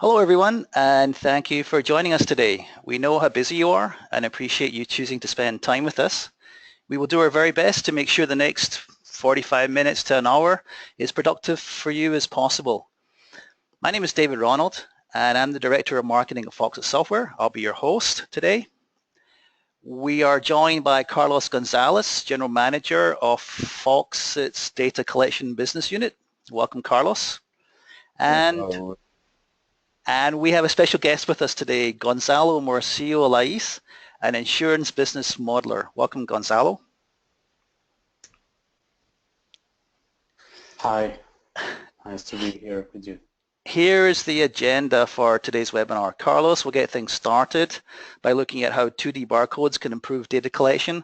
Hello everyone, and thank you for joining us today. We know how busy you are and appreciate you choosing to spend time with us. We will do our very best to make sure the next 45 minutes to an hour is productive for you as possible. My name is David Ronald, and I'm the Director of Marketing at Foxit Software. I'll be your host today. We are joined by Carlos Gonzalez, General Manager of Foxit's Data Collection Business Unit. Welcome, Carlos. And we have a special guest with us today, Gonzalo Morcillo Laiz, an insurance business modeler. Welcome, Gonzalo. Hi, nice to be here with you. Here is the agenda for today's webinar. Carlos will get things started by looking at how 2D barcodes can improve data collection.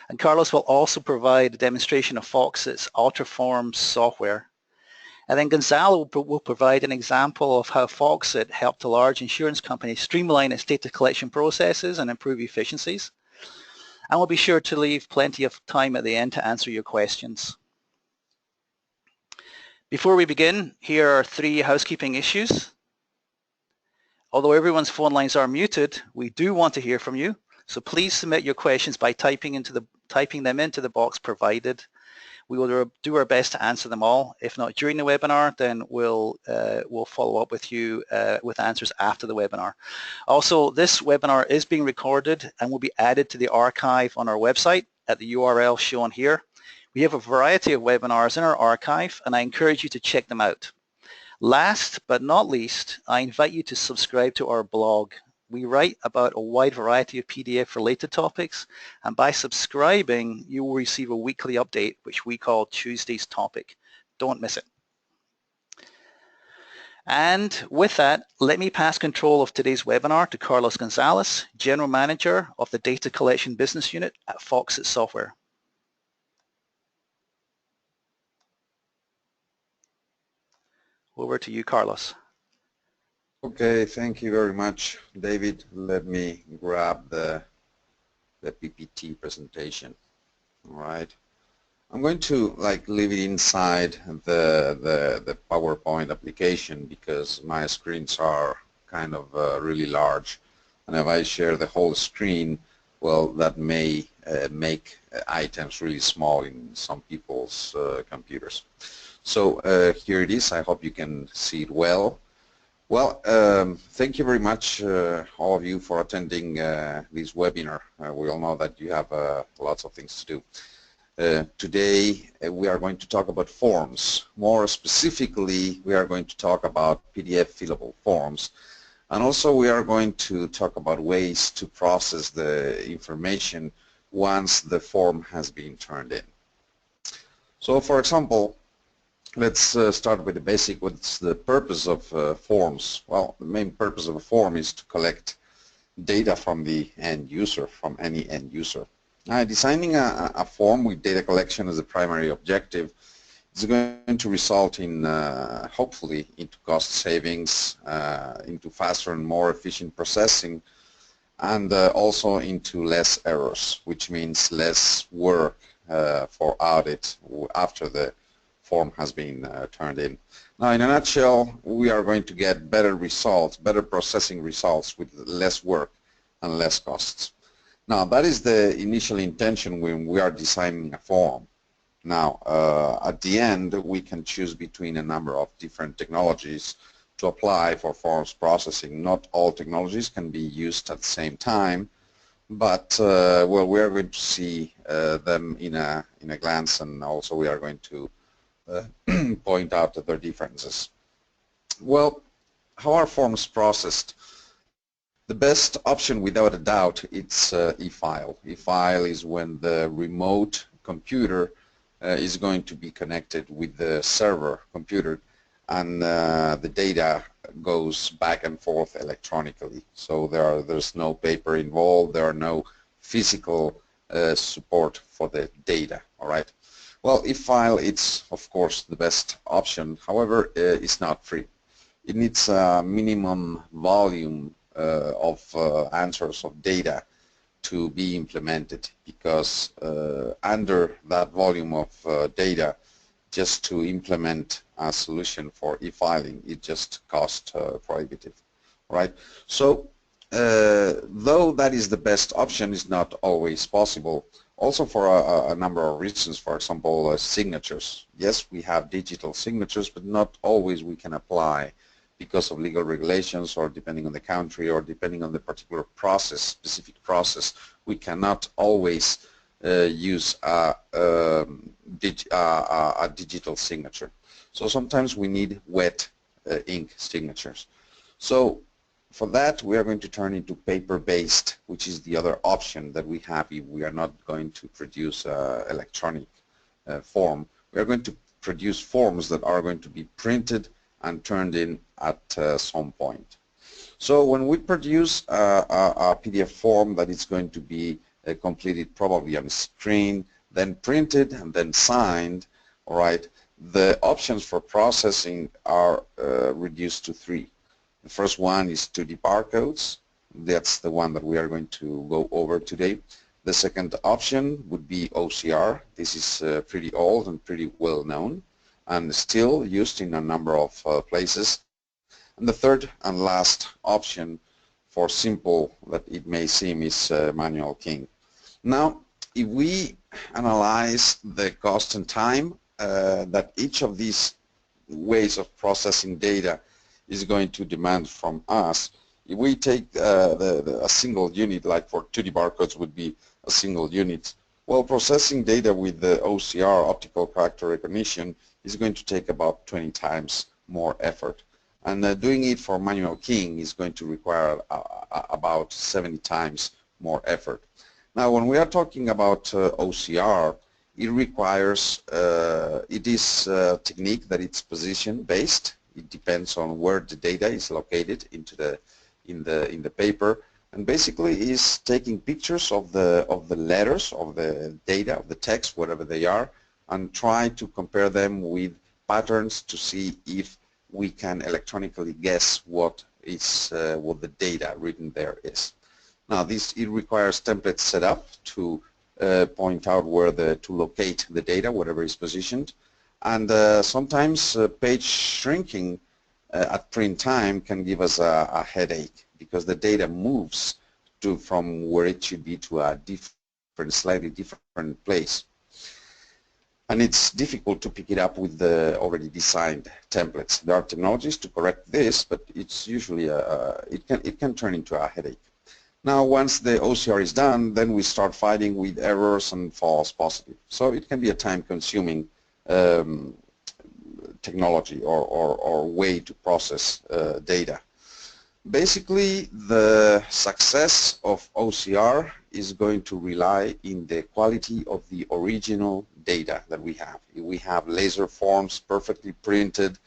And Carlos will also provide a demonstration of Foxit's Forms software. And then Gonzalo will provide an example of how Foxit helped a large insurance company streamline its data collection processes and improve efficiencies. And we'll be sure to leave plenty of time at the end to answer your questions. Before we begin, here are 3 housekeeping issues. Although everyone's phone lines are muted, we do want to hear from you. So please submit your questions by typing them into the box provided. We will do our best to answer them all. If not during the webinar, then we'll follow up with you with answers after the webinar. Also, this webinar is being recorded and will be added to the archive on our website at the URL shown here. We have a variety of webinars in our archive, and I encourage you to check them out. Last but not least, I invite you to subscribe to our blog. We write about a wide variety of PDF-related topics, and by subscribing, you will receive a weekly update, which we call Tuesday's Topic. Don't miss it. And with that, let me pass control of today's webinar to Carlos Gonzalez, General Manager of the Data Collection Business Unit at Foxit Software. Over to you, Carlos. Okay, thank you very much, David. Let me grab the PPT presentation. All right. I'm going to leave it inside the PowerPoint application because my screens are kind of really large, and if I share the whole screen, well, that may make items really small in some people's computers. So here it is. I hope you can see it well. Well, thank you very much, all of you, for attending this webinar. We all know that you have lots of things to do. Today, we are going to talk about forms. More specifically, we are going to talk about PDF fillable forms. And also, we are going to talk about ways to process the information once the form has been turned in. So, for example, let's start with the basic. What's the purpose of forms? Well, the main purpose of a form is to collect data from the end user, from any end user. Designing a form with data collection as a primary objective is going to result in, hopefully, into cost savings, into faster and more efficient processing, and also into less errors, which means less work for audit after the form has been turned in. Now, in a nutshell, we are going to get better results, better processing results with less work and less costs. Now, that is the initial intention when we are designing a form. Now, at the end, we can choose between a number of different technologies to apply for forms processing. Not all technologies can be used at the same time, but well, we are going to see them in a glance, and also we are going to point out their differences. Well, how are forms processed? The best option, without a doubt, it's e-file. E-file is when the remote computer is going to be connected with the server computer, and the data goes back and forth electronically. So there's no paper involved. There are no physical support for the data. All right. Well, e-file, it's of course the best option. However, it's not free. It needs a minimum volume of answers of data to be implemented, because under that volume of data, just to implement a solution for e-filing, it just costs prohibitive. right? So though that is the best option, is not always possible. Also for a number of reasons. For example, signatures. Yes, we have digital signatures, but not always we can apply because of legal regulations, or depending on the country, or depending on the particular process, specific process. We cannot always use a digital signature. So sometimes we need wet ink signatures. So for that, we are going to turn into paper-based, which is the other option that we have if we are not going to produce electronic form. We are going to produce forms that are going to be printed and turned in at some point. So when we produce a PDF form that is going to be completed probably on screen, then printed and then signed, all right, the options for processing are reduced to 3. The first one is 2D barcodes. That's the one that we are going to go over today. The second option would be OCR. This is pretty old and pretty well known and still used in a number of places. And the third and last option, for simple that it may seem, is manual keying. Now, if we analyze the cost and time that each of these ways of processing data is going to demand from us, if we take a single unit, like for 2D barcodes would be a single unit, well, processing data with the OCR, optical character recognition, is going to take about 20 times more effort. And doing it for manual keying is going to require about 70 times more effort. Now, when we are talking about OCR, it requires, it is a technique that it's position-based. It depends on where the data is located in the paper, and basically is taking pictures of the letters, of the data, of the text, whatever they are, and try to compare them with patterns to see if we can electronically guess what the data written there is. Now, it requires templates set up to point out where to locate the data, whatever is positioned. And sometimes page shrinking at print time can give us a headache, because the data moves from where it should be to a slightly different place. And it's difficult to pick it up with the already designed templates. There are technologies to correct this, but it's usually it can turn into a headache. Now, once the OCR is done, then we start fighting with errors and false positives. So it can be a time-consuming technology or way to process data. Basically, the success of OCR is going to rely in the quality of the original data that we have. If we have laser forms perfectly printed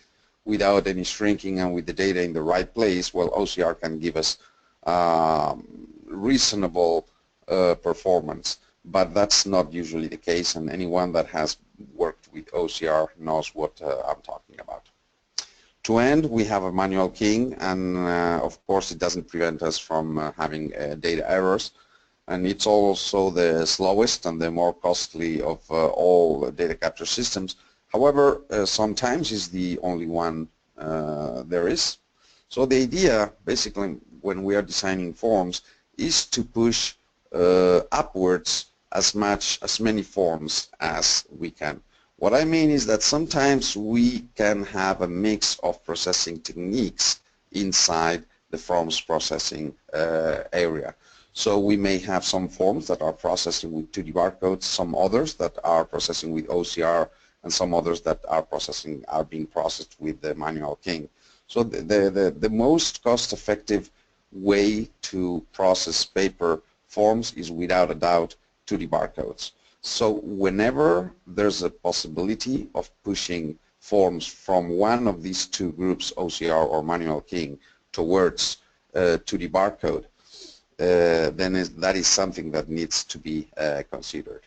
without any shrinking and with the data in the right place, well, OCR can give us reasonable performance. But that's not usually the case, and anyone that has worked with OCR knows what I'm talking about. To end, we have a manual keying, and of course it doesn't prevent us from having data errors, and it's also the slowest and the more costly of all data capture systems. However, sometimes it's the only one there is. So the idea, basically, when we are designing forms, is to push upwards as many forms as we can. What I mean is that sometimes we can have a mix of processing techniques inside the forms processing area. So we may have some forms that are processing with 2D barcodes, some others that are processing with OCR, and some others that are being processed with the manual keying. So the most cost-effective way to process paper forms is without a doubt 2D barcodes. So whenever there's a possibility of pushing forms from one of these two groups, OCR or manual keying, towards 2D barcode, then that is something that needs to be considered.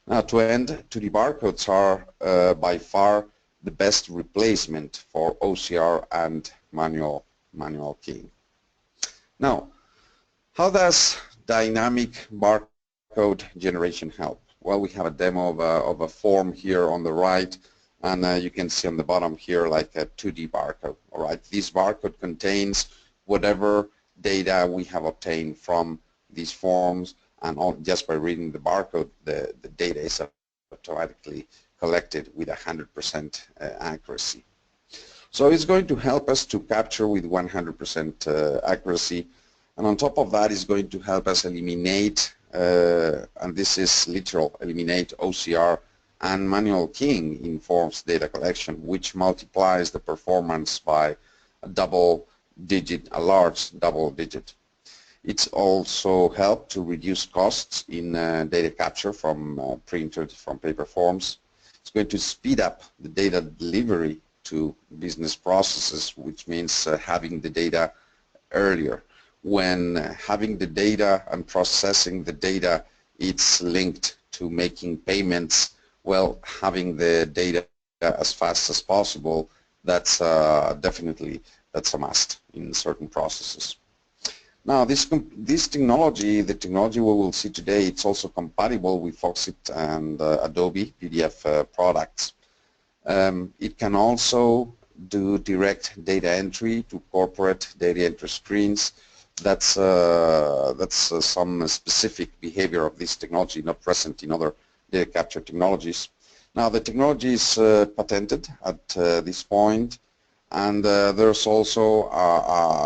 Now, to end, 2D barcodes are by far the best replacement for OCR and manual keying. Now, how does dynamic barcode generation help? Well, we have a demo of a form here on the right, and you can see on the bottom here like a 2D barcode. All right, this barcode contains whatever data we have obtained from these forms, and just by reading the barcode, the data is automatically collected with 100% accuracy. So it's going to help us to capture with 100% accuracy, and on top of that is going to help us eliminate, and this is literal, eliminate OCR and manual keying in forms data collection, which multiplies the performance by a large double digit. It's also helped to reduce costs in data capture from printed from paper forms. It's going to speed up the data delivery to business processes, which means having the data earlier. When having the data and processing the data, it's linked to making payments. Well, having the data as fast as possible, that's definitely a must in certain processes. Now, this technology, the technology we will see today, it's also compatible with Foxit and Adobe PDF products. It can also do direct data entry to corporate data entry screens. That's some specific behavior of this technology not present in other data capture technologies. Now, the technology is patented at this point, and there's also,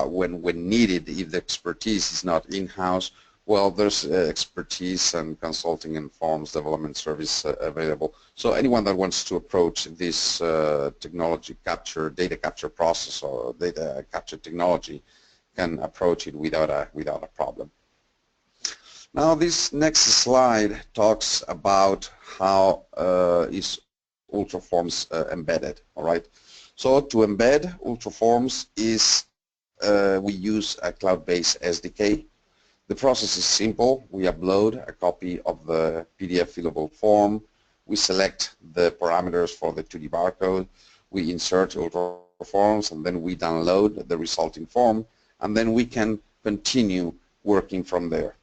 when needed, if the expertise is not in-house, well, there's expertise and consulting and forms development service available. So anyone that wants to approach this technology capture, data capture process or data capture technology can approach it without a problem. Now, this next slide talks about how is Ultraforms embedded, all right? So to embed Ultraforms is we use a cloud-based SDK. The process is simple. We upload a copy of the PDF fillable form. We select the parameters for the 2D barcode. We insert Ultraforms, and then we download the resulting form, and then we can continue working from there.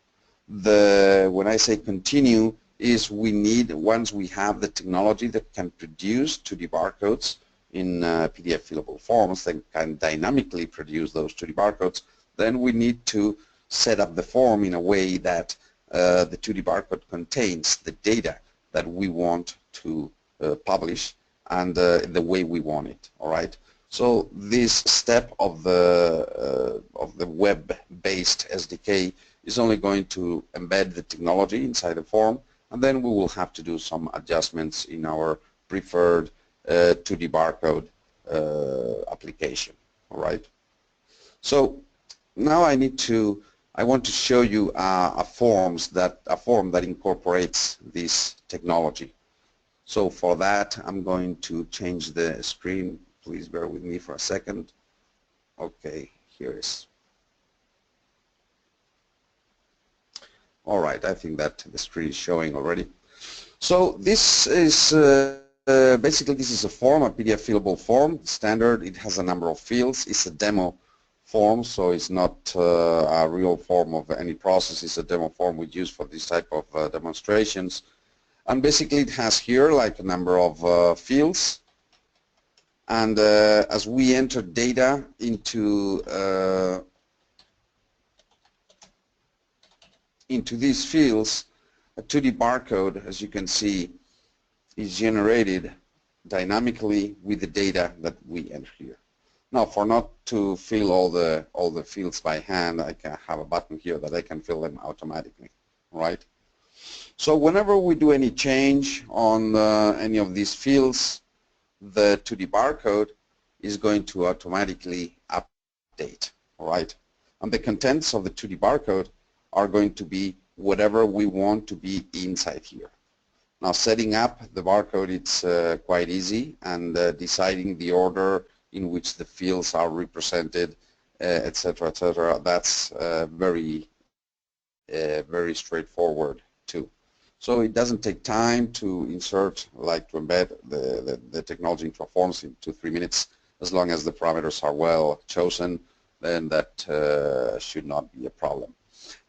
When I say continue, is we need, once we have the technology that can produce 2D barcodes in PDF fillable forms, that can dynamically produce those 2D barcodes, then we need to set up the form in a way that the 2D barcode contains the data that we want to publish and the way we want it, all right? So this step of the web-based SDK is only going to embed the technology inside the form, and then we will have to do some adjustments in our preferred 2D barcode application, all right? So now I want to show you a form that incorporates this technology. So for that, I'm going to change the screen. Please bear with me for a second. Okay, here it is. All right, I think that the screen is showing already. So this is basically this is a form, a PDF fillable form, standard. It has a number of fields. It's a demo form, so it's not a real form of any process. It's a demo form we use for this type of demonstrations. And basically it has here like a number of fields. And as we enter data into these fields, a 2D barcode, as you can see, is generated dynamically with the data that we enter here. Now, for not to fill all the fields by hand, I can have a button here that I can fill them automatically, right? So whenever we do any change on any of these fields, the 2D barcode is going to automatically update, all right? And the contents of the 2D barcode are going to be whatever we want to be inside here. Now, setting up the barcode, it's quite easy, and deciding the order in which the fields are represented, etc., that's very straightforward too. So it doesn't take time to insert, like to embed the technology into forms in 2-3 minutes. As long as the parameters are well chosen, then that should not be a problem.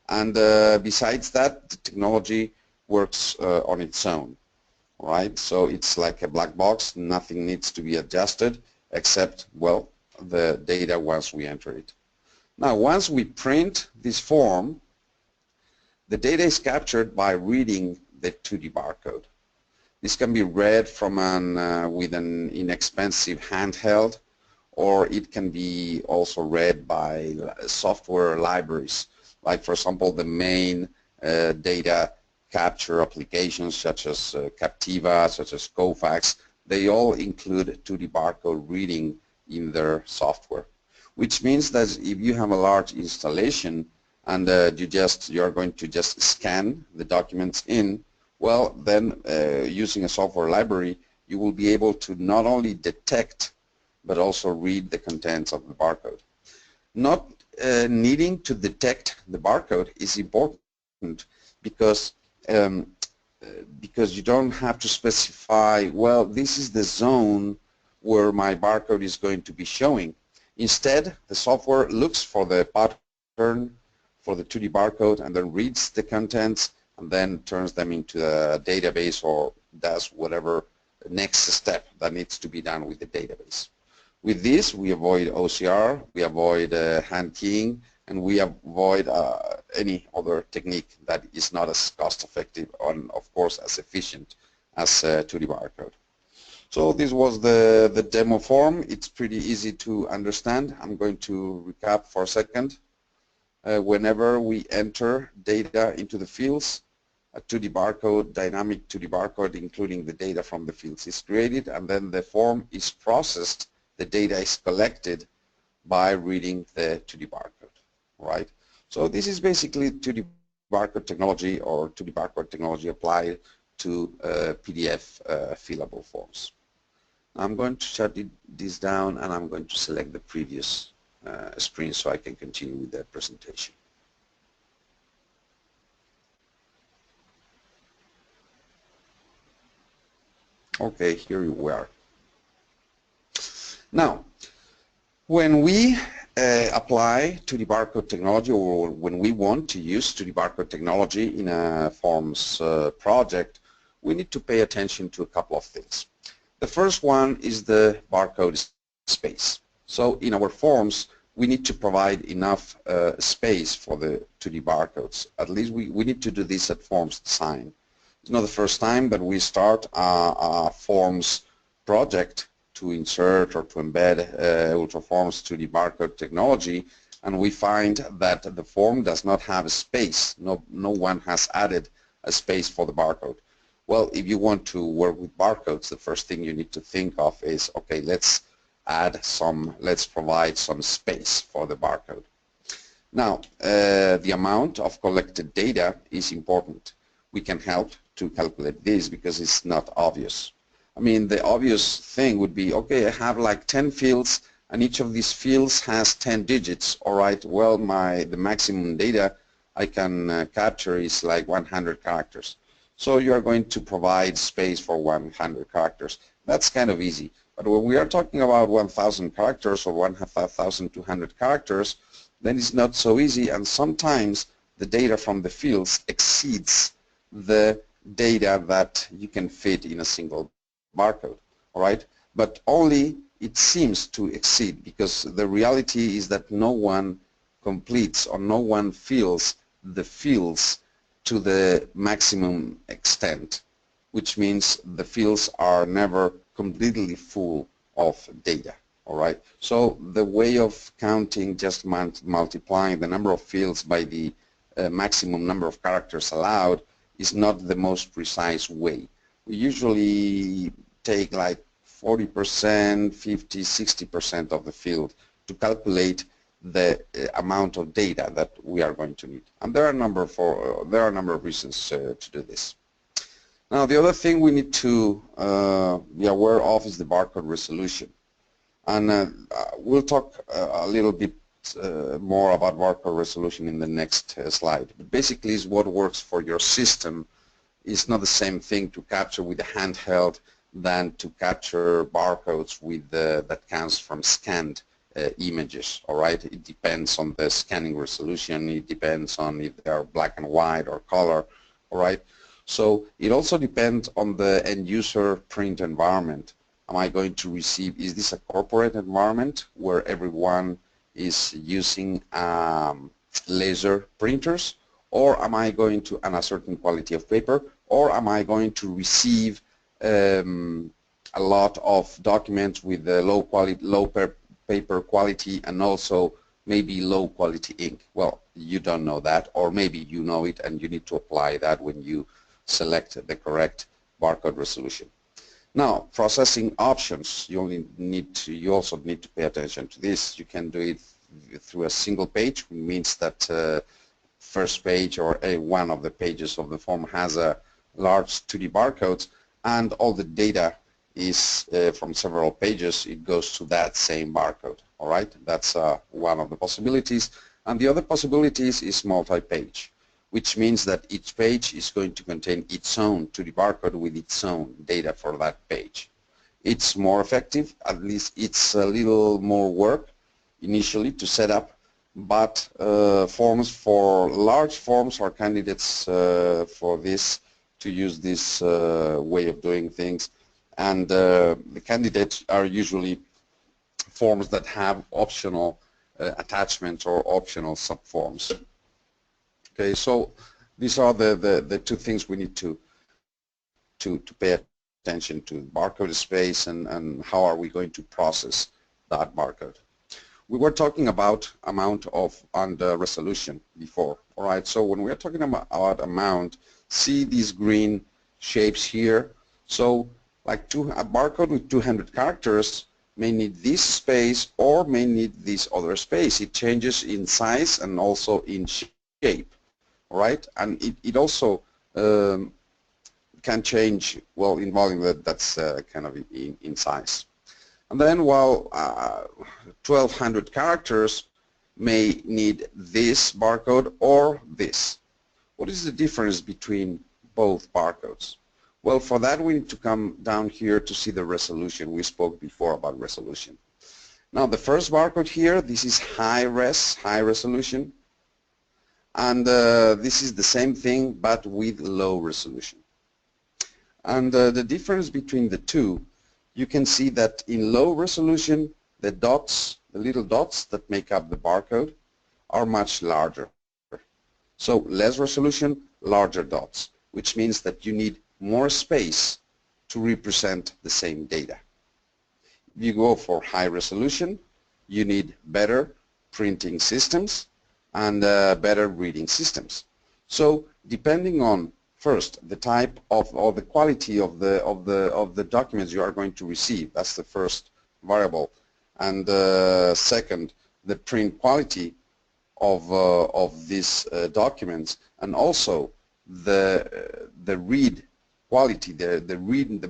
And besides that, the technology works on its own, right? So it's like a black box. Nothing needs to be adjusted except, well, the data once we enter it. Now, once we print this form, the data is captured by reading the 2D barcode. This can be read from with an inexpensive handheld, or it can be also read by software libraries, like for example the main data capture applications such as Captiva, such as Kofax. They all include 2D barcode reading in their software, which means that if you have a large installation and you're going to just scan the documents in, well, then using a software library, you will be able to not only detect but also read the contents of the barcode. Not needing to detect the barcode is important because you don't have to specify, well, this is the zone where my barcode is going to be showing. Instead, the software looks for the pattern for the 2D barcode and then reads the contents and then turns them into a database or does whatever next step that needs to be done with the database. With this, we avoid OCR, we avoid hand keying, and we avoid any other technique that is not as cost-effective and, of course, as efficient as 2D barcode. So this was the demo form. It's pretty easy to understand. I'm going to recap for a second. Whenever we enter data into the fields, a 2D barcode, dynamic 2D barcode, including the data from the fields, is created, and then the form is processed. The data is collected by reading the 2D barcode, right? So this is basically 2D barcode technology or 2D barcode technology applied to PDF fillable forms. I'm going to shut this down and I'm going to select the previous screen so I can continue with the presentation. Okay, here we are. Now, when we apply 2D barcode technology, or when we want to use 2D barcode technology in a forms project, we need to pay attention to a couple of things. The first one is the barcode space. So in our forms, we need to provide enough space for the 2D barcodes. At least we need to do this at forms design. It's not the first time that we start a forms project to insert or to embed Ultraforms 2D barcode technology, and we find that the form does not have a space. No one has added a space for the barcode. Well, if you want to work with barcodes, the first thing you need to think of is, okay, let's provide some space for the barcode. Now, the amount of collected data is important. We can help to calculate this because it's not obvious. I mean, the obvious thing would be, okay, I have like 10 fields and each of these fields has 10 digits. All right, well, the maximum data I can capture is like 100 characters. So you are going to provide space for 100 characters. That's kind of easy. But when we are talking about 1,000 characters or 1,200 characters, then it's not so easy, and sometimes the data from the fields exceeds the data that you can fit in a single barcode, all right? But only it seems to exceed, because the reality is that no one completes or no one fills the fields to the maximum extent, which means the fields are never completely full of data, all right? So the way of counting, just multiplying the number of fields by the maximum number of characters allowed, is not the most precise way. We usually take like 40%, 50, 60% of the field to calculate the amount of data that we are going to need. And there are a number of reasons to do this. Now, the other thing we need to be aware of is the barcode resolution. And we'll talk a little bit more about barcode resolution in the next slide. But basically, is what works for your system is not the same thing to capture with a handheld than to capture barcodes with that comes from scanned images, all right? It depends on the scanning resolution. It depends on if they are black and white or color, all right? So it also depends on the end user print environment. Am I going to receive, is this a corporate environment where everyone is using laser printers, or am I going to a certain quality of paper, or am I going to receive a lot of documents with low paper quality and also maybe low quality ink? Well, you don't know that, or maybe you know it and you need to apply that when you select the correct barcode resolution. Now, processing options, you also need to pay attention to this. You can do it through a single page, which means that first page or one of the pages of the form has a large 2D barcodes, and all the data is from several pages. It goes to that same barcode. All right, that's one of the possibilities. And the other possibilities is multi-page, which means that each page is going to contain its own 2D barcode with its own data for that page. It's more effective, at least it's a little more work initially to set up, but forms for large forms are candidates for this, to use this way of doing things. And the candidates are usually forms that have optional attachments or optional subforms. Okay, so these are the two things we need to pay attention to: barcode space and how are we going to process that barcode. We were talking about amount and resolution before. All right, so when we are talking about amount, see these green shapes here. So like a barcode with 200 characters may need this space or may need this other space. It changes in size and also in shape. All right, and it also can change, well, in volume. That's kind of in size. And then while 1200 characters may need this barcode or this. What is the difference between both barcodes? Well, for that we need to come down here to see the resolution. We spoke before about resolution. Now the first barcode here, this is high resolution. And this is the same thing but with low resolution. And the difference between the two, you can see that in low resolution, the dots, the little dots that make up the barcode, are much larger. So less resolution, larger dots, which means that you need more space to represent the same data. If you go for high resolution, you need better printing systems and better reading systems. So depending on, first, the type of or the quality of the documents you are going to receive, that's the first variable, and second, the print quality of these documents, and also the read quality, the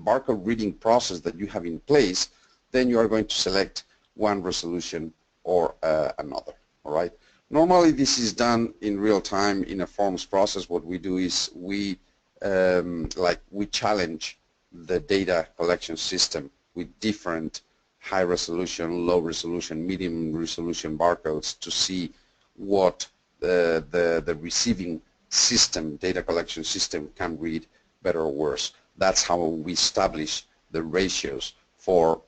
barcode reading process that you have in place, then you are going to select one resolution or another. All right. Normally this is done in real time in a forms process. What we do is we challenge the data collection system with different high resolution, low resolution, medium resolution barcodes to see what the receiving system, data collection system, can read better or worse. That's how we establish the ratios for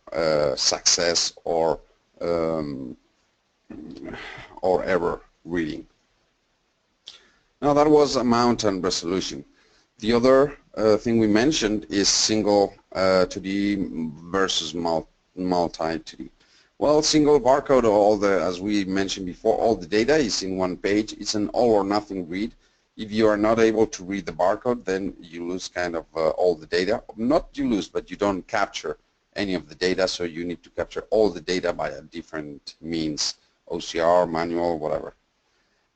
success or error reading. Now that was amount and resolution. The other thing we mentioned is single 2D versus multi-2D. Well, single barcode, as we mentioned before, all the data is in one page. It's an all or nothing read. If you are not able to read the barcode, then you lose kind of all the data. Not you lose, but you don't capture any of the data, so you need to capture all the data by a different means, OCR, manual, whatever.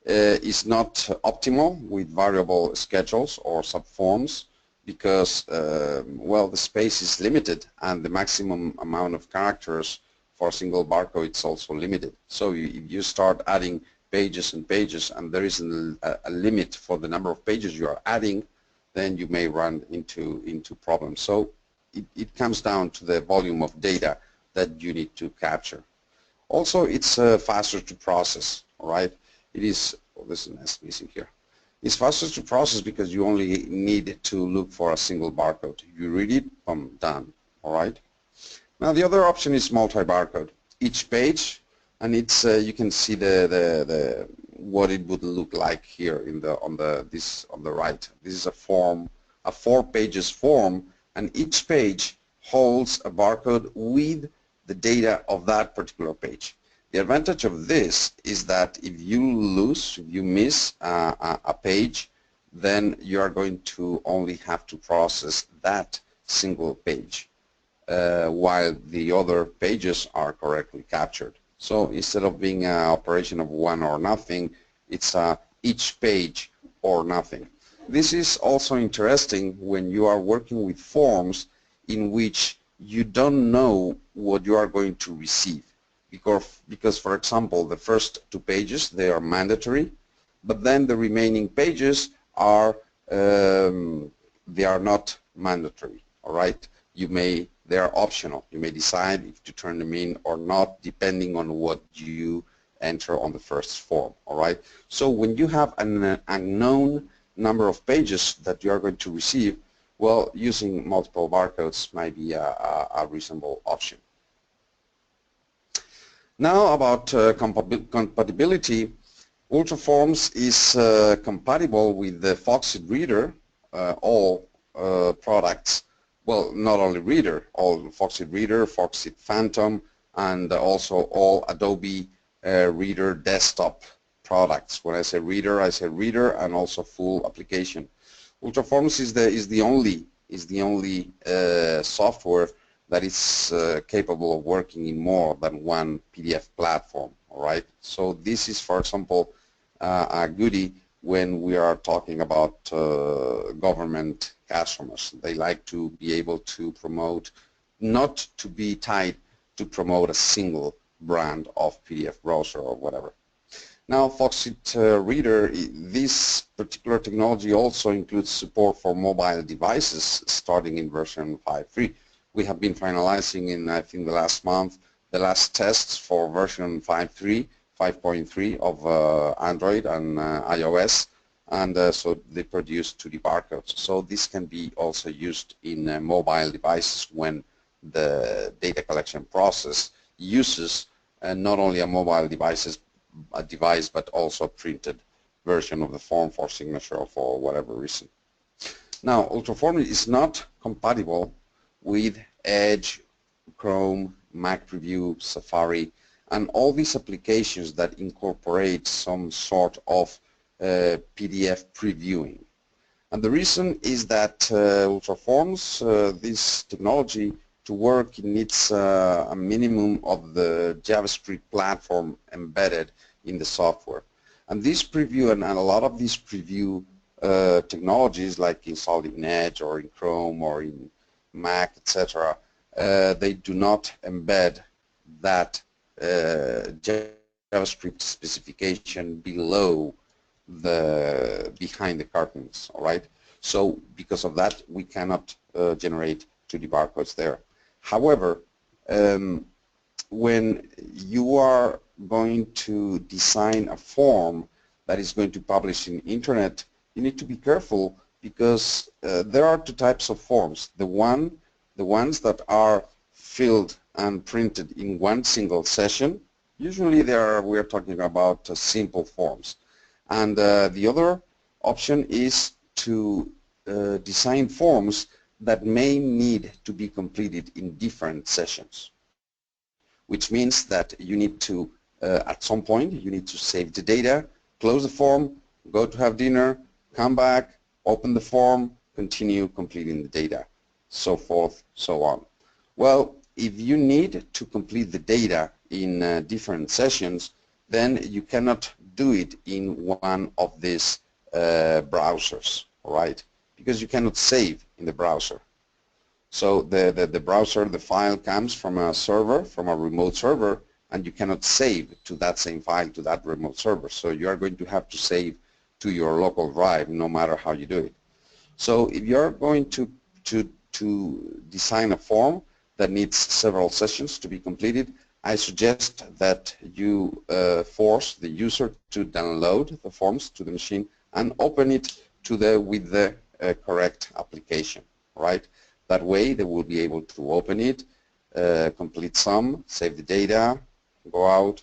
It's not optimal with variable schedules or subforms because, well, the space is limited and the maximum amount of characters for a single barcode is also limited. So if you start adding pages and pages and there isn't a limit for the number of pages you are adding, then you may run into problems. So it comes down to the volume of data that you need to capture. Also, it's faster to process, all right? It is, oh, this is nice missing here. It's faster to process because you only need to look for a single barcode. You read it, boom, done, all right? Now the other option is multi-barcode. Each page and it's you can see the what it would look like here in the on the right. This is a form, a 4 pages form, and each page holds a barcode with the data of that particular page. The advantage of this is that if you miss a page, then you are going to only have to process that single page, while the other pages are correctly captured. So instead of being an operation of one or nothing, it's each page or nothing. This is also interesting when you are working with forms in which you don't know what you are going to receive. Because for example, the first 2 pages, they are mandatory, but then the remaining pages are they are not mandatory. All right, they are optional. You may decide if to turn them in or not, depending on what you enter on the first form. All right, so when you have an unknown number of pages that you are going to receive, well, using multiple barcodes might be a reasonable option. Now about compatibility. Ultraforms is compatible with the Foxit Reader, all products. Well, not only Reader, all Foxit Reader, Foxit Phantom, and also all Adobe Reader desktop products. When I say Reader and also full application. Ultraforms is the only software that is capable of working in more than one PDF platform. All right. So this is, for example, a goodie when we are talking about government customers. They like to be able to promote, not to be tied to promote a single brand of PDF browser or whatever. Now, Foxit Reader, this particular technology also includes support for mobile devices starting in version 5.3. We have been finalizing in, I think, the last month, the last tests for version 5.3 of Android and iOS, and so they produce 2D barcodes. So this can be also used in mobile devices when the data collection process uses not only a mobile device but also a printed version of the form for signature or for whatever reason. Now, Ultraform is not compatible with Edge, Chrome, Mac Preview, Safari, and all these applications that incorporate some sort of PDF previewing. And the reason is that Ultraforms, this technology, to work, it needs a minimum of the JavaScript platform embedded in the software. And this preview and a lot of these preview technologies, like installed in Edge or in Chrome or in Mac, etc., they do not embed that JavaScript specification below behind the curtains. All right. So because of that, we cannot generate 2D barcodes there. However, when you are going to design a form that is going to publish in internet, you need to be careful because there are 2 types of forms. The ones that are filled and printed in one single session. Usually we are talking about simple forms. And the other option is to design forms that may need to be completed in different sessions, which means that you need to, at some point, you need to save the data, close the form, go to have dinner, come back, open the form, continue completing the data, so forth, so on. Well, if you need to complete the data in different sessions, then you cannot do it in one of these browsers, all right? Because you cannot save in the browser. So the browser, the file comes from a server, from a remote server, and you cannot save to that same file to that remote server. So you are going to have to save to your local drive no matter how you do it. So if you're going to design a form that needs several sessions to be completed, I suggest that you force the user to download the forms to the machine and open it with the correct application, right? That way they will be able to open it, complete some, save the data, go out,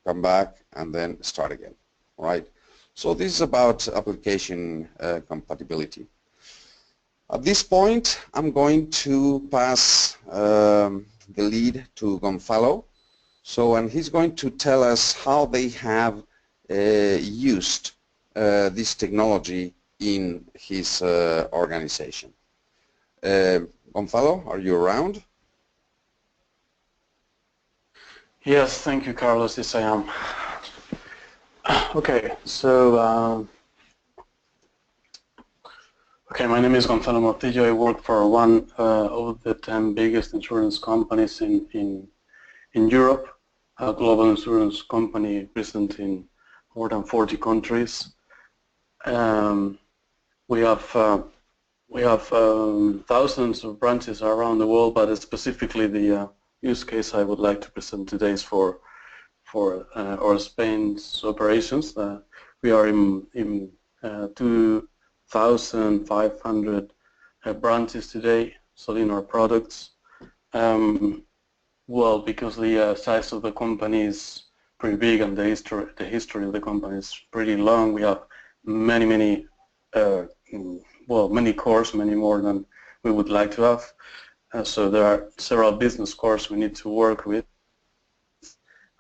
come back, and then start again, right? So this is about application compatibility. At this point, I'm going to pass the lead to Gonzalo. So, and he's going to tell us how they have used this technology in his organization. Gonzalo, are you around? Yes, thank you, Carlos. Yes, I am. Okay, so my name is Gonzalo Mortillo. I work for one of the 10 biggest insurance companies in Europe, a global insurance company present in more than 40 countries. We have thousands of branches around the world, but specifically the use case I would like to present today is for our Spain's operations. We are in 2,500 branches today selling our products. Well, because the size of the company is pretty big and the history of the company is pretty long, we have many cores, many more than we would like to have. So there are several business cores we need to work with,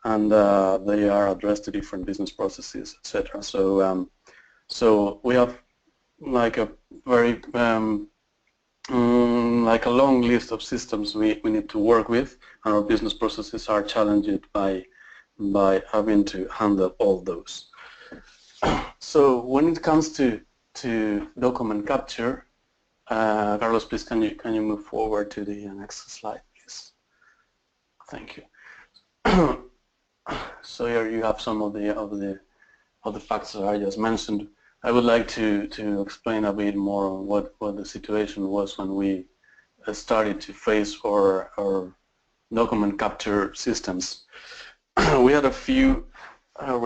and they are addressed to different business processes, etc. So we have like a very like a long list of systems we need to work with, and our business processes are challenged by having to handle all those. So when it comes to document capture, Carlos, please can you move forward to the next slide, please? Thank you. So here you have some of the facts that I just mentioned. I would like to explain a bit more on what the situation was when we started to face our document capture systems. We had a few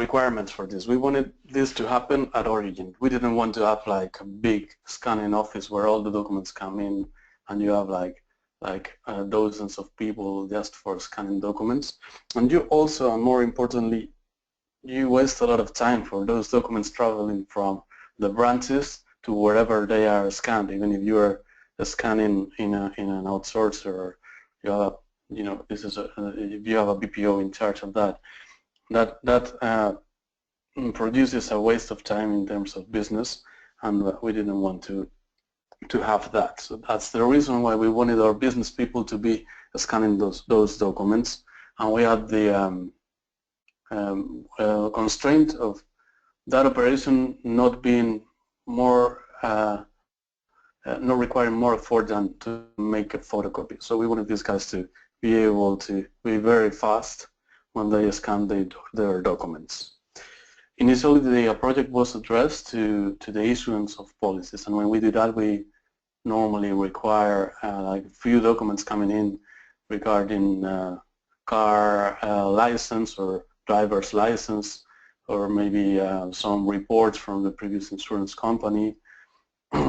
requirements for this. We wanted this to happen at origin. We didn't want to have like a big scanning office where all the documents come in and you have like dozens of people just for scanning documents. And you also, and more importantly, you waste a lot of time for those documents traveling from the branches to wherever they are scanned. Even if you are scanning in an outsourcer, or you have if you have a BPO in charge of that, that produces a waste of time in terms of business, and we didn't want to have that. So that's the reason why we wanted our business people to be scanning those documents, and we had the constraint of that operation not being more, not requiring more effort than to make a photocopy. So we wanted these guys to be able to be very fast when they scan their documents. Initially, the project was addressed to the issuance of policies, and when we do that, we normally require like a few documents coming in regarding car license or driver's license, or maybe some reports from the previous insurance company.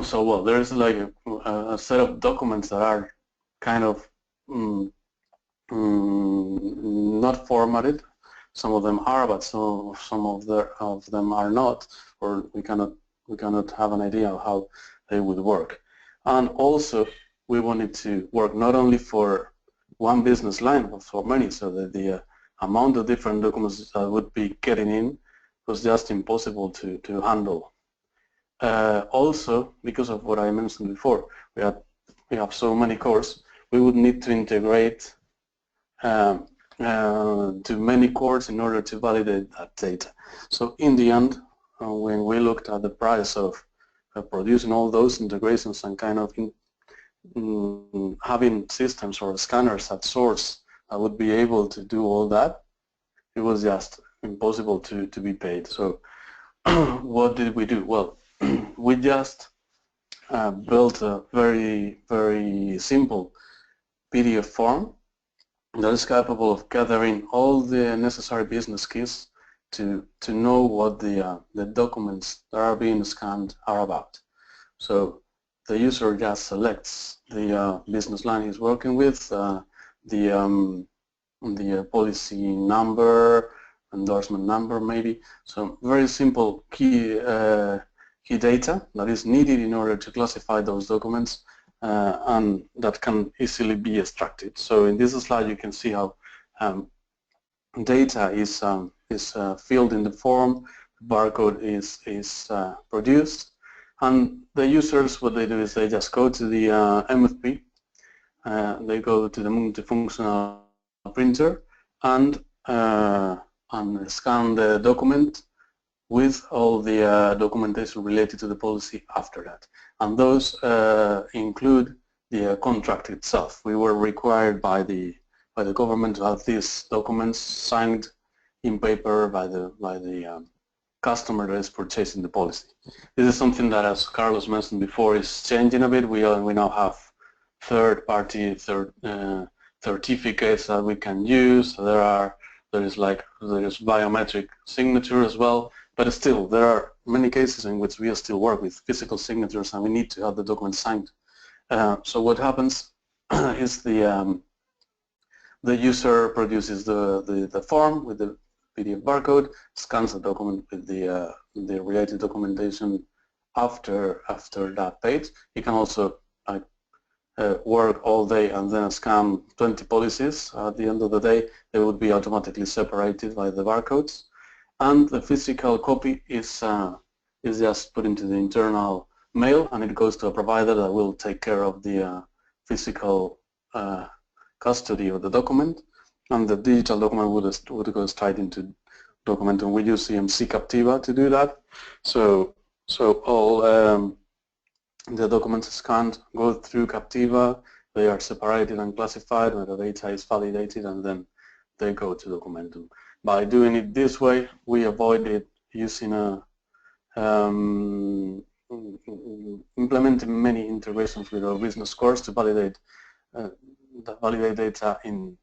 So, well, there's like a set of documents that are kind of not formatted. Some of them are, but some of them are not, or we cannot have an idea of how they would work. And also, we wanted to work not only for one business line, but for many, so that the amount of different documents that would be getting in was just impossible to handle. Also, because of what I mentioned before, we have so many cores, we would need to integrate to many cores in order to validate that data. So in the end, when we looked at the price of producing all those integrations and kind of having systems or scanners at source that would be able to do all that, it was just impossible to be paid. So what did we do? Well, we just built a very simple PDF form that is capable of gathering all the necessary business keys to know what the documents that are being scanned are about. So the user just selects the business line he's working with, the policy number, endorsement number maybe. So very simple key data that is needed in order to classify those documents and that can easily be extracted. So in this slide you can see how data is filled in the form, barcode is produced, and the users, what they do is they just go to the MFP, they go to the multifunctional printer and scan the document with all the documentation related to the policy after that. And those include the contract itself. We were required by the government to have these documents signed in paper by the customer that is purchasing the policy. This is something that, as Carlos mentioned before, is changing a bit. We now have third-party certificates that we can use. There is biometric signature as well, but still there are many cases in which we still work with physical signatures and we need to have the document signed. So what happens is the user produces the form with the PDF barcode, scans the document with the related documentation after that page. You can also work all day and then scan 20 policies. At the end of the day, they would be automatically separated by the barcodes, and the physical copy is just put into the internal mail, and it goes to a provider that will take care of the physical custody of the document, and the digital document would go straight into document, and we use CMC Captiva to do that. So all the documents scanned go through Captiva, they are separated and classified, and the data is validated, and then they go to Documentum. By doing it this way, we avoided using implementing many integrations with our business cores to validate data in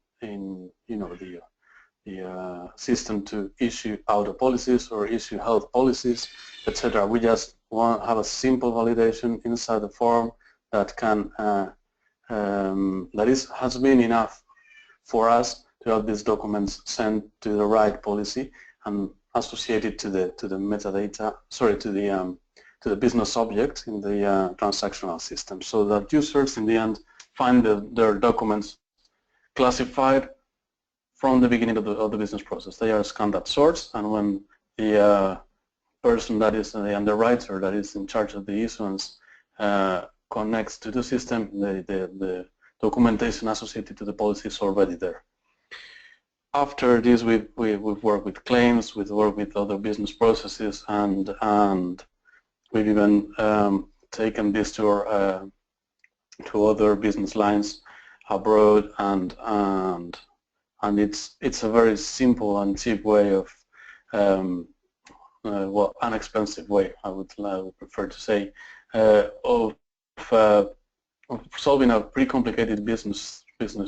the system to issue auto policies or issue health policies, etc. We just want to have a simple validation inside the form that can has been enough for us to have these documents sent to the right policy and associated to the metadata, sorry, to the business object in the transactional system, so that users in the end find their documents classified from the beginning of the business process. They are scanned at source, and when the person that is the underwriter that is in charge of the issuance connects to the system, the documentation associated to the policy is already there. After this, we've worked with claims, we've worked with other business processes, and we've even taken this to other business lines abroad, and it's a very simple and cheap way of well, inexpensive way, I would prefer to say, of solving a pretty complicated business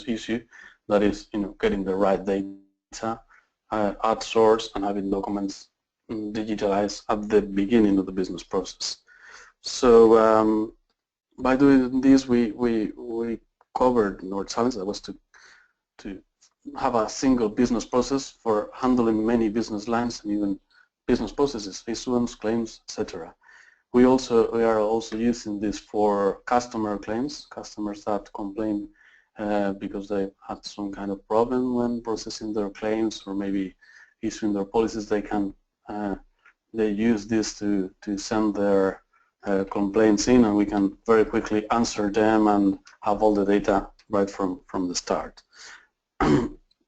issue, that is, getting the right data at source and having documents digitalized at the beginning of the business process. So by doing this, we covered our challenge, that was to have a single business process for handling many business lines and even business processes, issuance, claims, etc. We are also using this for customer claims, customers that complain because they had some kind of problem when processing their claims or maybe issuing their policies. They use this to send their complaints in, and we can very quickly answer them and have all the data right from the start.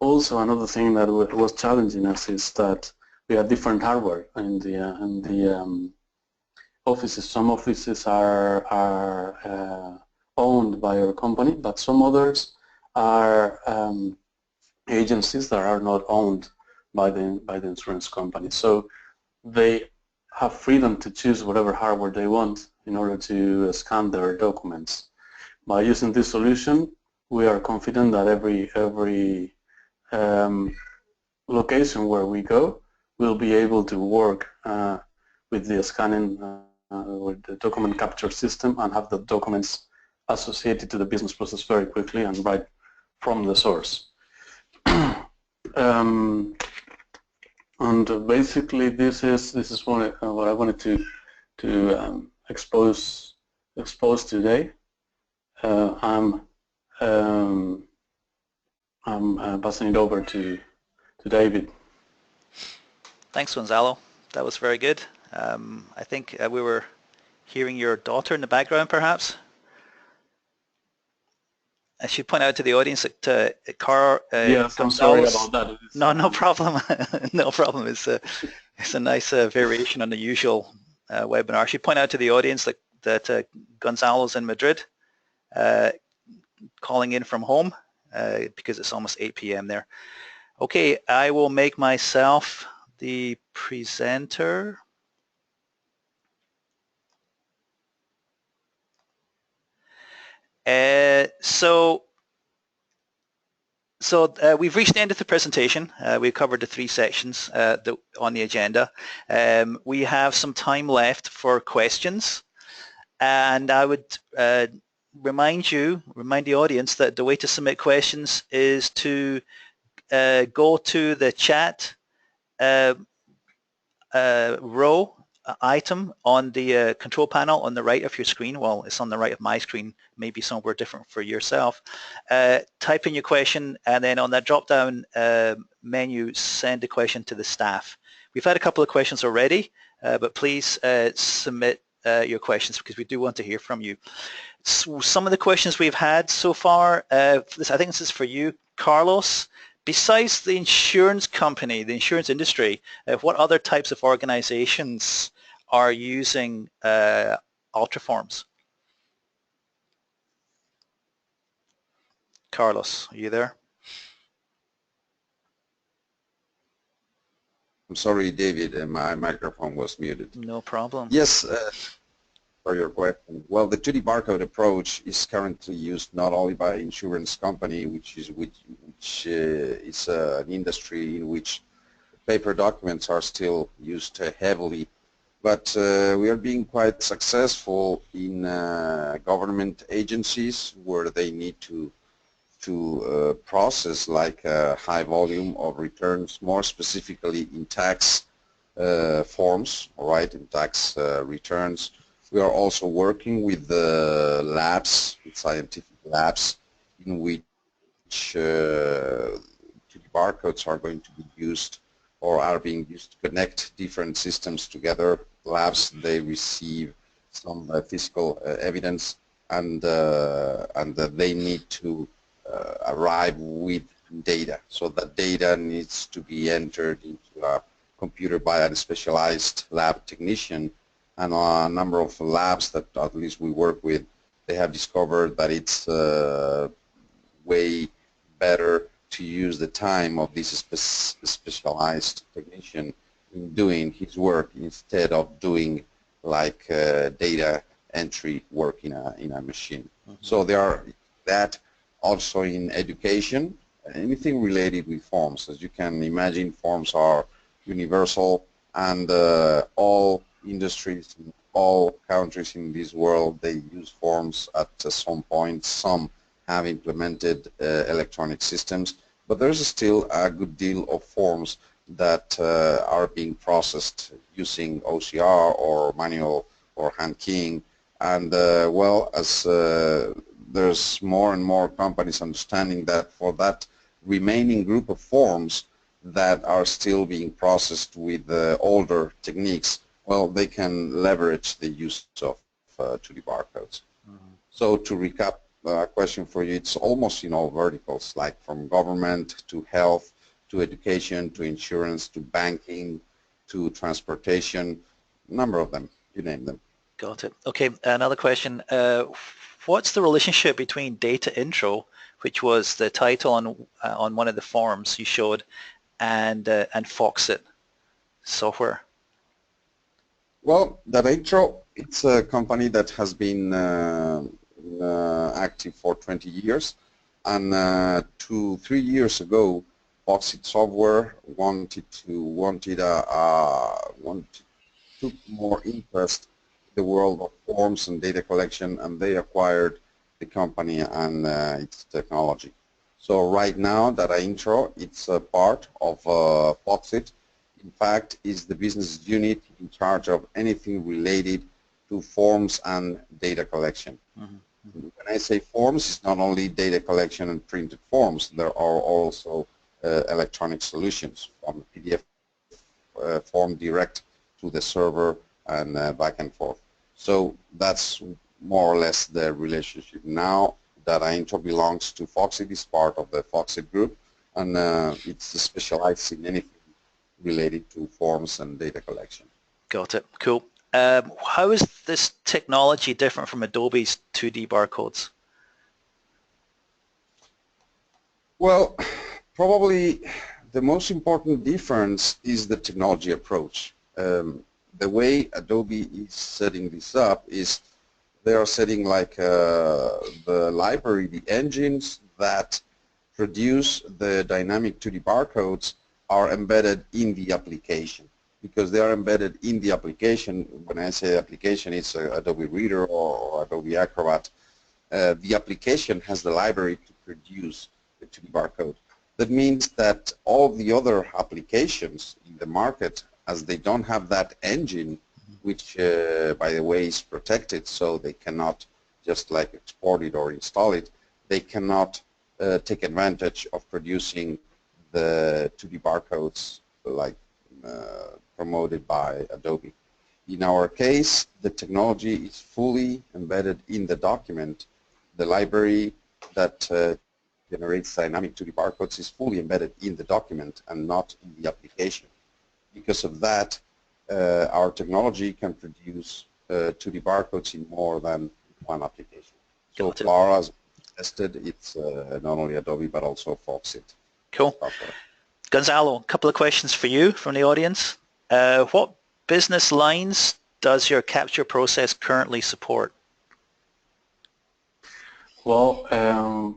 Also, another thing that was challenging us is that we have different hardware in the offices. Some offices are owned by our company, but some others are agencies that are not owned by the insurance company. So they have freedom to choose whatever hardware they want in order to scan their documents. By using this solution, we are confident that every location where we go will be able to work with the scanning, with the document capture system, and have the documents associated to the business process very quickly and right from the source. And basically, this is what I wanted to expose today. I'm passing it over to David. Thanks, Gonzalo. That was very good. I think we were hearing your daughter in the background, perhaps. I should point out to the audience that Yes, I'm sorry about that. No problem. No problem. It's a nice variation on the usual webinar. I should point out to the audience that Gonzalo's in Madrid, calling in from home because it's almost 8 p.m. there. Okay, I will make myself the presenter. So we've reached the end of the presentation. We've covered the three sections on the agenda. We have some time left for questions, and I would remind the audience that the way to submit questions is to go to the chat row item on the control panel on the right of your screen. Well, it's on the right of my screen, maybe somewhere different for yourself. Type in your question, and then on that drop-down menu, send the question to the staff. We've had a couple of questions already, but please submit your questions because we do want to hear from you. So some of the questions we've had so far, I think this is for you, Carlos. Besides the insurance company, the insurance industry, what other types of organizations are using Ultraforms? Carlos, are you there? I'm sorry, David, my microphone was muted. No problem. Yes, for your question. Well, the 2D barcode approach is currently used not only by insurance company, which is an industry in which paper documents are still used heavily, but we are being quite successful in government agencies where they need to process like a high volume of returns, more specifically in tax forms, right, in tax returns. We are also working with the labs, with scientific labs, in which 2D barcodes are going to be used or are being used to connect different systems together. Labs, they receive some physical evidence, and they need to arrive with data. So that data needs to be entered into a computer by a specialized lab technician. And a number of labs that at least we work with, they have discovered that it's way better to use the time of this specialized technician in doing his work instead of doing like data entry work in a machine. Mm-hmm. So there are that also in education, anything related with forms. As you can imagine, forms are universal, and all industries in all countries in this world, they use forms at some point. Some have implemented electronic systems, but there's still a good deal of forms that are being processed using OCR or manual or hand keying. And well, as there's more and more companies understanding that for that remaining group of forms that are still being processed with older techniques, well, they can leverage the use of 2D barcodes. Mm-hmm. So to recap a question for you, it's almost in all verticals, like from government to health to education to insurance to banking to transportation, a number of them, you name them. Got it. Okay, another question. What's the relationship between data intro, which was the title on one of the forms you showed, and Foxit software? Well, Data Intro, it's a company that has been active for 20 years, and 2-3 years ago, Foxit Software took more interest in the world of forms and data collection, and they acquired the company and its technology. So right now, Data Intro, it's a part of Foxit. in fact, is the business unit in charge of anything related to forms and data collection. When I say forms, it's not only data collection and printed forms. There are also electronic solutions from PDF form direct to the server and back and forth. So that's more or less the relationship. Now, data intro belongs to Foxit, is part of the Foxit group, and it's specialized in anything related to forms and data collection. Got it. Cool. How is this technology different from Adobe's 2D barcodes? Well, probably the most important difference is the technology approach. The way Adobe is setting this up is they are setting like the library, the engines that produce the dynamic 2D barcodes are embedded in the application. Because they are embedded in the application, when I say application, it's Adobe Reader or Adobe Acrobat. The application has the library to produce the 2D barcode. That means that all the other applications in the market, as they don't have that engine, which by the way is protected, so they cannot just like export it or install it, they cannot take advantage of producing the 2D barcodes like promoted by Adobe. In our case, the technology is fully embedded in the document. The library that generates dynamic 2D barcodes is fully embedded in the document and not in the application. Because of that, our technology can produce 2D barcodes in more than one application. So far as tested, it's not only Adobe but also Foxit. Cool. Gonzalo, a couple of questions for you from the audience. What business lines does your capture process currently support? Well,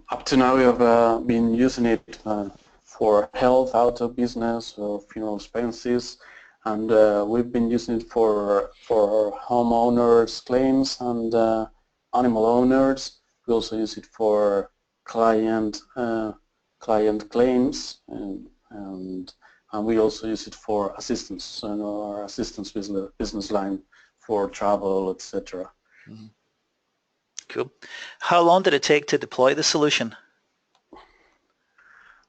up to now we have been using it for health, auto business, funeral expenses, and we've been using it for homeowners claims and animal owners. We also use it for client claims, and we also use it for assistance, our assistance business line for travel, etc. Mm-hmm. Cool. How long did it take to deploy the solution?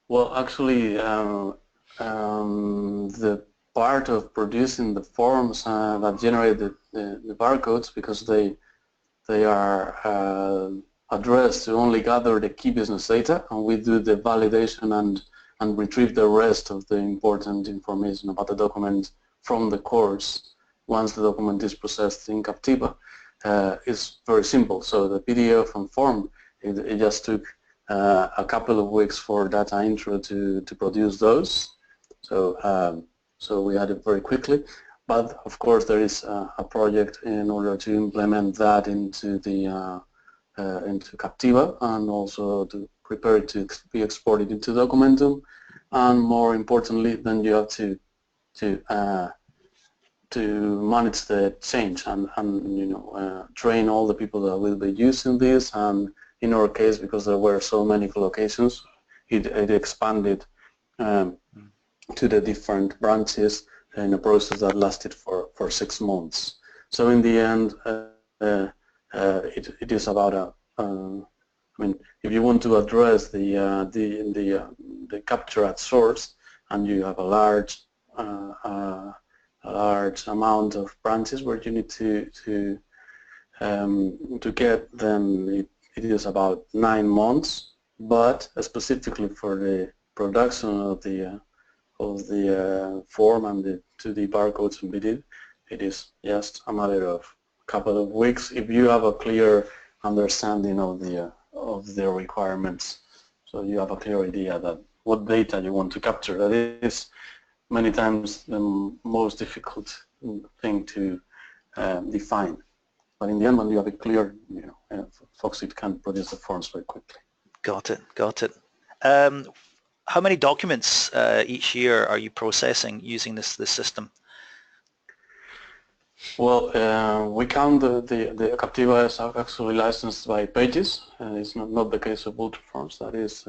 Well, actually, the part of producing the forms that generate the barcodes, because they are addressed to only gather the key business data, and we do the validation and retrieve the rest of the important information about the document from the course once the document is processed in Captiva. It's very simple. So the PDF and form, it just took a couple of weeks for data intro to produce those. So we had it very quickly. But of course there is a project in order to implement that into Captiva and also to prepare it to be exported into Documentum. And more importantly, then you have to manage the change and train all the people that will be using this. And in our case, because there were so many locations, it expanded to the different branches in a process that lasted for 6 months. So in the end, it is about I mean, if you want to address the capture at source, and you have a large amount of branches where you need to get, then it is about 9 months. But specifically for the production of the form and the 2D barcodes embedded, it is just a matter of a couple of weeks if you have a clear understanding of the requirements. So you have a clear idea that what data you want to capture. That is many times the most difficult thing to define. But in the end, when you have it clear, Foxit can produce the forms very quickly. Got it. Got it. How many documents each year are you processing using this system? Well, we count the Captiva as actually licensed by pages, and it's not the case of Ultraforms. That is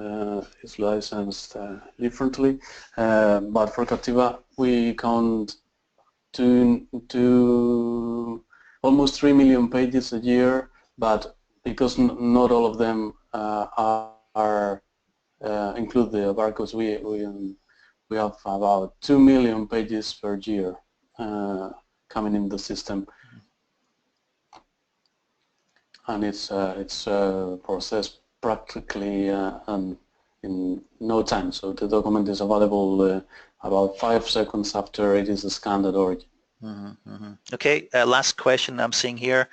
licensed differently. But for Captiva, we count to almost 3 million pages a year, but because not all of them are include the barcodes, we have about 2 million pages per year coming in the system, and it's processed practically in no time. So the document is available about 5 seconds after it is scanned at origin. Okay, last question I'm seeing here.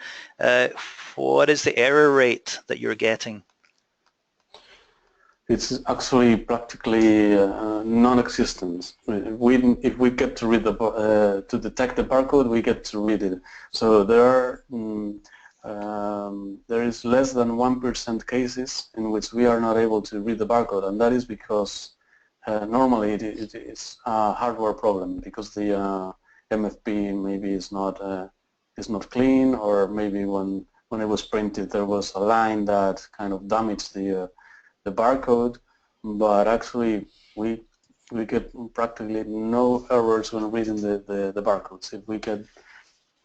What is the error rate that you're getting? It's actually practically non-existent. If we get to read to detect the barcode, we get to read it. So there is less than 1% cases in which we are not able to read the barcode, and that is because normally it is a hardware problem, because the MFP maybe is not clean, or maybe when it was printed there was a line that kind of damaged the barcode. But actually we get practically no errors when reading the barcodes. If we get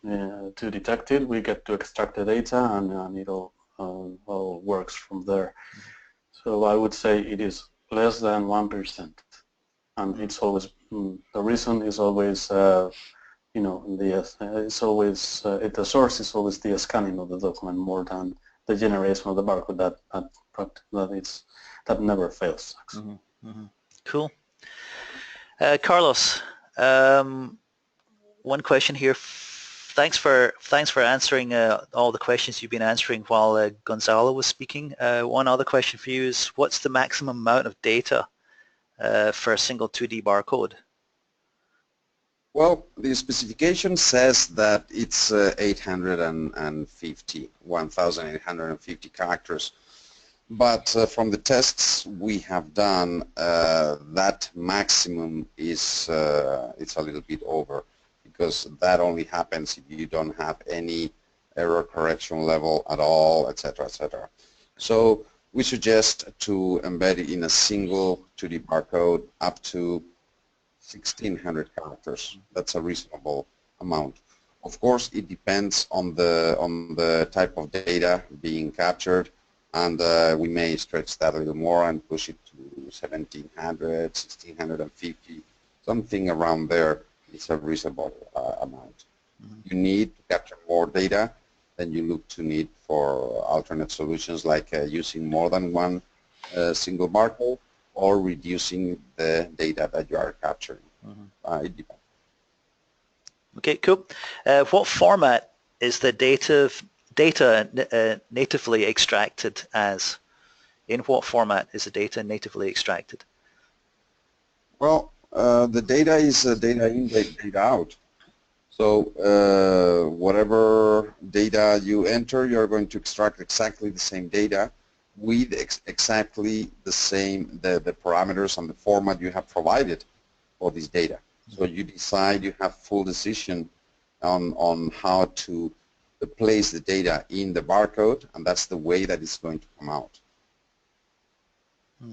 to detect it, we get to extract the data, and it all works from there. So I would say it is less than 1%, and it's always the reason is always it's always the source is always the scanning of the document more than the generation of the barcode. That never fails. Cool. Carlos, one question here. Thanks for answering all the questions you've been answering while Gonzalo was speaking. One other question for you is, what's the maximum amount of data for a single 2D barcode? Well, the specification says that it's 1,850 characters. But from the tests we have done, that maximum is it's a little bit over, because that only happens if you don't have any error correction level at all, etc., etc. So we suggest to embed it in a single 2D barcode up to 1,600 characters. That's a reasonable amount. Of course, it depends on the type of data being captured, and we may stretch that a little more and push it to 1,700, 1,650, something around there is a reasonable amount. You need to capture more data, then you look to need for alternate solutions, like using more than one single barcode, or reducing the data that you are capturing. It depends. Okay, cool. What format is the data natively extracted as? In what format is the data natively extracted? Well, the data is data in, data out. So whatever data you enter, you're going to extract exactly the same data with exactly the same the parameters and the format you have provided for this data. So you decide, you have full decision on how to place the data in the barcode, and that's the way that it's going to come out.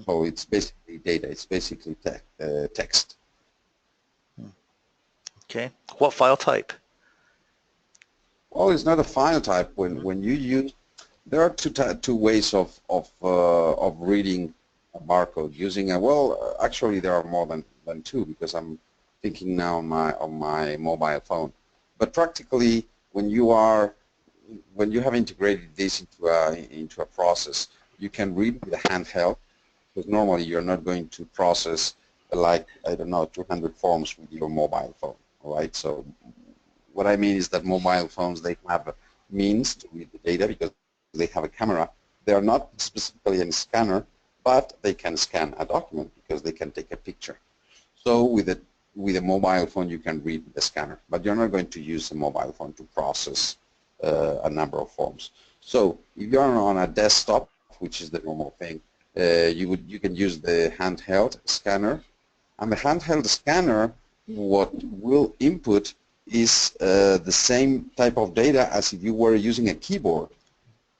So it's basically data, it's basically text. Okay. What file type? Well, it's not a file type. When you use, there are two ways of reading a barcode. Using actually there are more than two, because I'm thinking now on my mobile phone. But practically, when you have integrated this into a process, you can read with a handheld, because normally you're not going to process like, I don't know, 200 forms with your mobile phone. All right. So what I mean is that mobile phones, they have means to read the data because they have a camera. They are not specifically a scanner, but they can scan a document because they can take a picture. So with a mobile phone, you can read the scanner, but you're not going to use a mobile phone to process a number of forms. So if you're on a desktop, which is the normal thing, you can use the handheld scanner, and the handheld scanner, what will input is the same type of data as if you were using a keyboard.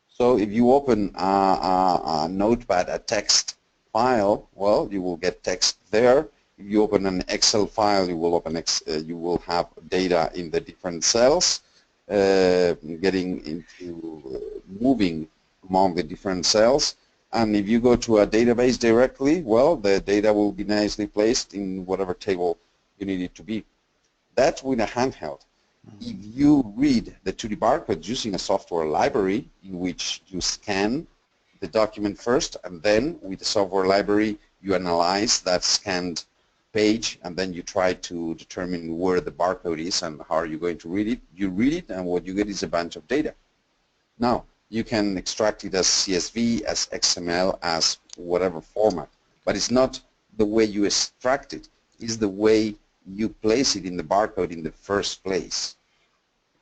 So if you open a notepad, a text file, well, you will get text there. If you open an Excel file, you will have data in the different cells, moving among the different cells. And if you go to a database directly, well, the data will be nicely placed in whatever table you need it to be. That's with a handheld. If you read the 2D barcodes using a software library in which you scan the document first, and then with the software library you analyze that scanned page, and then you try to determine where the barcode is and how are you going to read it. You read it, and what you get is a bunch of data. Now, you can extract it as CSV, as XML, as whatever format, but it's not the way you extract it. It's the way you place it in the barcode in the first place.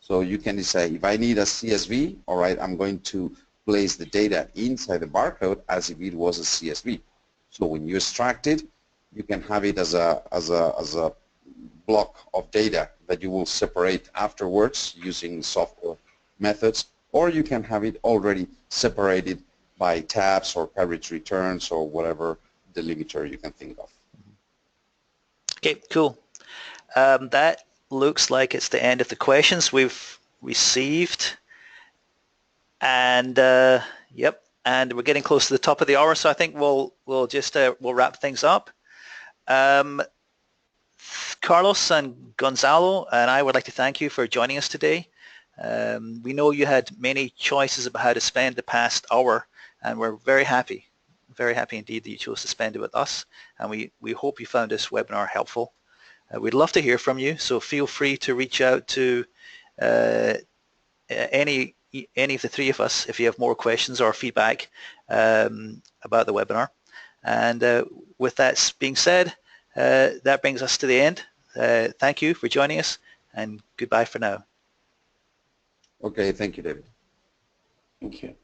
So you can decide, if I need a CSV, all right, I'm going to place the data inside the barcode as if it was a CSV. So when you extract it, you can have it as a block of data that you will separate afterwards using software methods, or you can have it already separated by tabs or carriage returns or whatever delimiter you can think of. Okay, cool. That looks like it's the end of the questions we've received, and yep, and we're getting close to the top of the hour, so I think we'll wrap things up. Carlos and Gonzalo and I would like to thank you for joining us today. We know you had many choices about how to spend the past hour, and we're very happy indeed that you chose to spend it with us, and we hope you found this webinar helpful. We'd love to hear from you, so feel free to reach out to any of the three of us if you have more questions or feedback about the webinar. And with that being said, that brings us to the end. Thank you for joining us, and goodbye for now. Okay, thank you, David. Thank you.